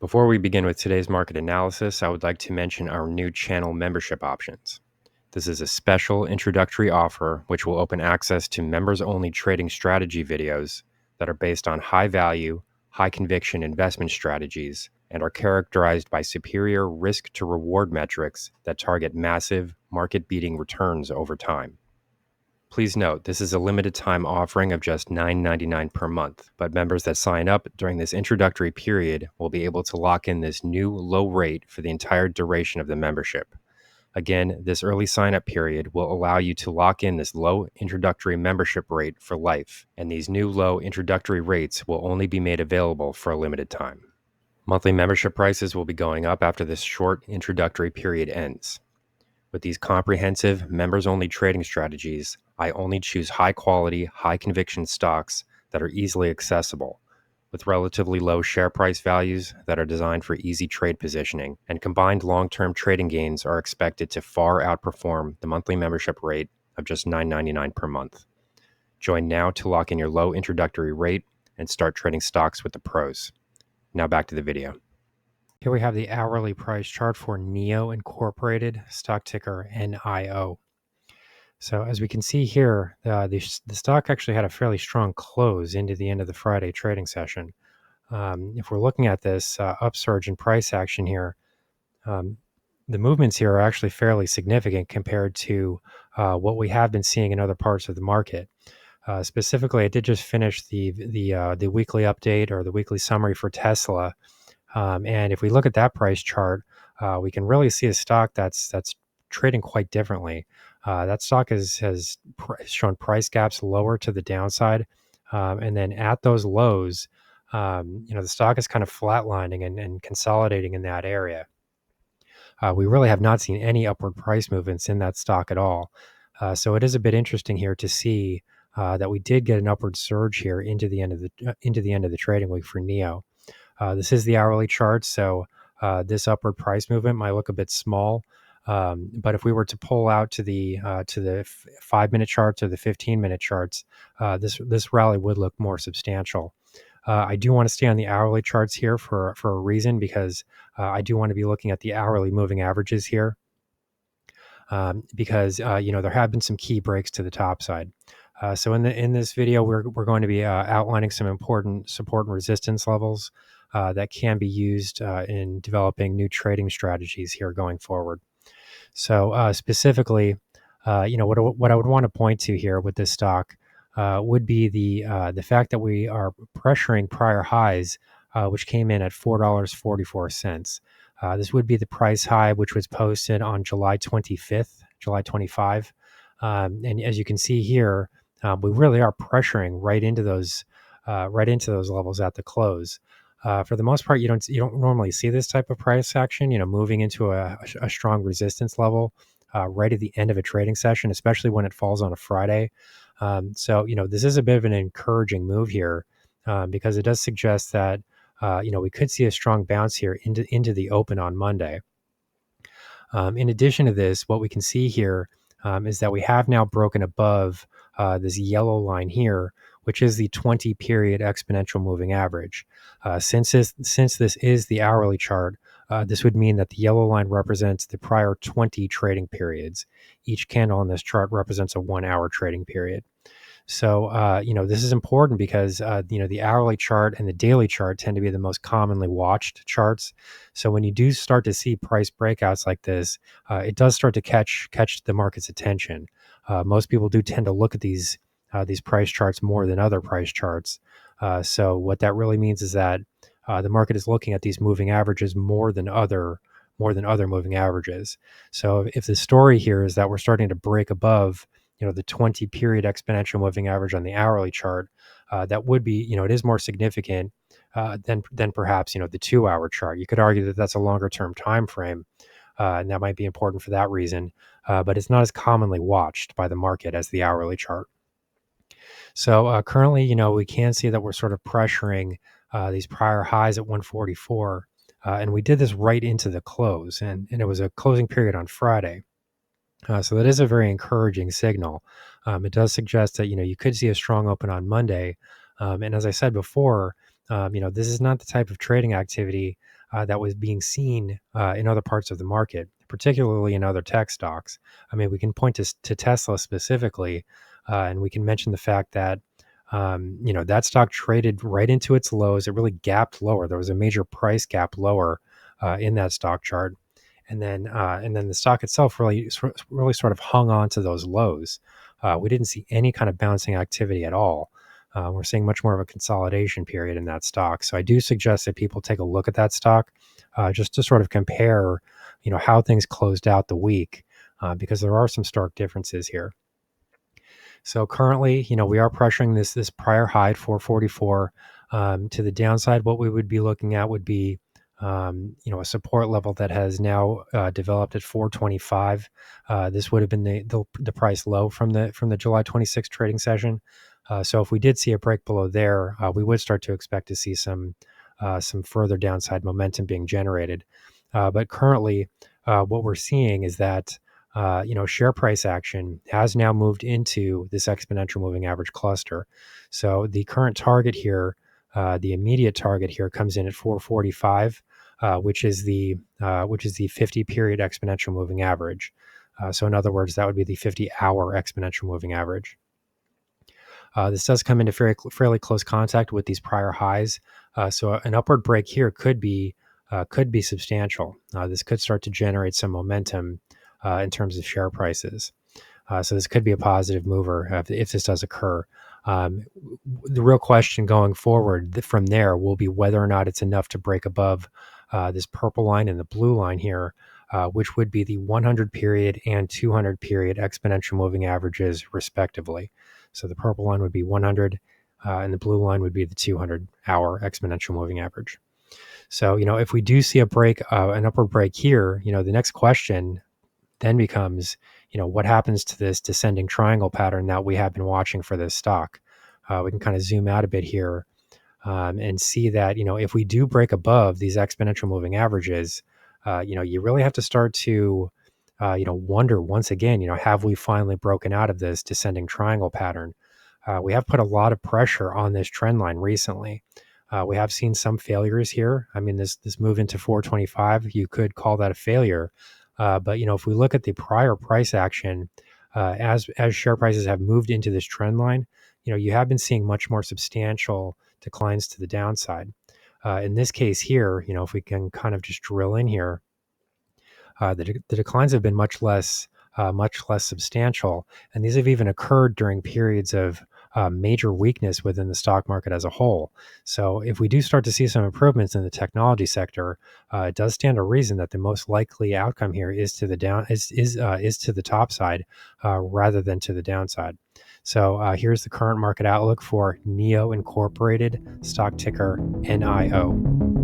Before we begin with today's market analysis, I would like to mention our new channel membership options. This is a special introductory offer which will open access to members-only trading strategy videos that are based on high-value, high-conviction investment strategies and are characterized by superior risk-to-reward metrics that target massive, market-beating returns over time. Please note, this is a limited time offering of just $9.99 per month, but members that sign up during this introductory period will be able to lock in this new low rate for the entire duration of the membership. Again, this early sign-up period will allow you to lock in this low introductory membership rate for life, and these new low introductory rates will only be made available for a limited time. Monthly membership prices will be going up after this short introductory period ends. With these comprehensive, members-only trading strategies, I only choose high-quality, high-conviction stocks that are easily accessible, with relatively low share price values that are designed for easy trade positioning, and combined long-term trading gains are expected to far outperform the monthly membership rate of just $9.99 per month. Join now to lock in your low introductory rate and start trading stocks with the pros. Now back to the video. Here we have the hourly price chart for NIO Incorporated, stock ticker NIO. So as we can see here, the stock actually had a fairly strong close into the end of the Friday trading session. If we're looking at this upsurge in price action here, the movements here are actually fairly significant compared to what we have been seeing in other parts of the market. Specifically, I did just finish the weekly update or the weekly summary for Tesla. And if we look at that price chart, we can really see a stock that's trading quite differently. That stock has shown price gaps lower to the downside. And then at those lows, the stock is kind of flatlining and consolidating in that area. We really have not seen any upward price movements in that stock at all. So it is a bit interesting here to see that we did get an upward surge here into the end of the trading week for NIO. This is the hourly chart, so this upward price movement might look a bit small, but if we were to pull out to the 5-minute charts or the 15-minute charts, this rally would look more substantial. I do want to stay on the hourly charts here for a reason, because I do want to be looking at the hourly moving averages here, because there have been some key breaks to the top side. So in this video, we're going to be outlining some important support and resistance levels that can be used in developing new trading strategies here going forward. So specifically, what I would want to point to here with this stock would be the fact that we are pressuring prior highs, which came in at $4.44. This would be the price high, which was posted on July 25th, July 25. And as you can see here, we really are pressuring right into those levels at the close. For the most part, you don't normally see this type of price action, moving into a strong resistance level right at the end of a trading session, especially when it falls on a Friday. So this is a bit of an encouraging move here because it does suggest that we could see a strong bounce here into the open on Monday. In addition to this, what we can see here is that we have now broken above this yellow line here, which is the 20-period exponential moving average. Since this is the hourly chart, this would mean that the yellow line represents the prior 20 trading periods. Each candle on this chart represents a 1-hour trading period. So, this is important because, the hourly chart and the daily chart tend to be the most commonly watched charts. So when you do start to see price breakouts like this, it does start to catch the market's attention. Most people do tend to look at these price charts more than other price charts. So what that really means is that the market is looking at these moving averages more than other moving averages. So if the story here is that we're starting to break above the 20-period exponential moving average on the hourly chart, that would be, it is more significant than perhaps, the 2-hour chart. You could argue that that's a longer term time frame, and that might be important for that reason, but it's not as commonly watched by the market as the hourly chart. So currently, we can see that we're sort of pressuring these prior highs at 144, and we did this right into the close, and it was a closing period on Friday. So that is a very encouraging signal. It does suggest that, you could see a strong open on Monday. And as I said before, this is not the type of trading activity that was being seen in other parts of the market, particularly in other tech stocks. I mean, we can point to Tesla specifically, and we can mention the fact that that stock traded right into its lows. It really gapped lower. There was a major price gap lower in that stock chart, and then the stock itself really sort of hung on to those lows. We didn't see any kind of bouncing activity at all. We're seeing much more of a consolidation period in that stock. So I do suggest that people take a look at that stock just to sort of compare, how things closed out the week, because there are some stark differences here. So currently, we are pressuring this prior high at 444 to the downside. What we would be looking at would be a support level that has now developed at 425. This would have been the price low from the July 26th trading session. So if we did see a break below there, we would start to expect to see some further downside momentum being generated. But currently, what we're seeing is that share price action has now moved into this exponential moving average cluster. So the current target here, the immediate target here, comes in at 445, which is the 50 period exponential moving average. So in other words, that would be the 50-hour exponential moving average. This does come into fairly close contact with these prior highs. So an upward break here could be substantial. This could start to generate some momentum in terms of share prices. So this could be a positive mover if this does occur. The real question going forward from there will be whether or not it's enough to break above this purple line and the blue line here, which would be the 100 period and 200 period exponential moving averages respectively. So the purple line would be 100 and the blue line would be the 200-hour exponential moving average. So, if we do see an upward break here, the next question then becomes, what happens to this descending triangle pattern that we have been watching for this stock? We can kind of zoom out a bit here and see that, if we do break above these exponential moving averages, you really have to start to, wonder once again, have we finally broken out of this descending triangle pattern? We have put a lot of pressure on this trend line recently. We have seen some failures here. I mean, this move into 425, you could call that a failure. But if we look at the prior price action, as share prices have moved into this trend line, you have been seeing much more substantial declines to the downside. In this case here, if we can kind of just drill in here, the declines have been much less substantial, and these have even occurred during periods of major weakness within the stock market as a whole. So if we do start to see some improvements in the technology sector, it does stand to reason that the most likely outcome here is to the to the top side rather than to the downside. So here's the current market outlook for NIO Incorporated, stock ticker NIO.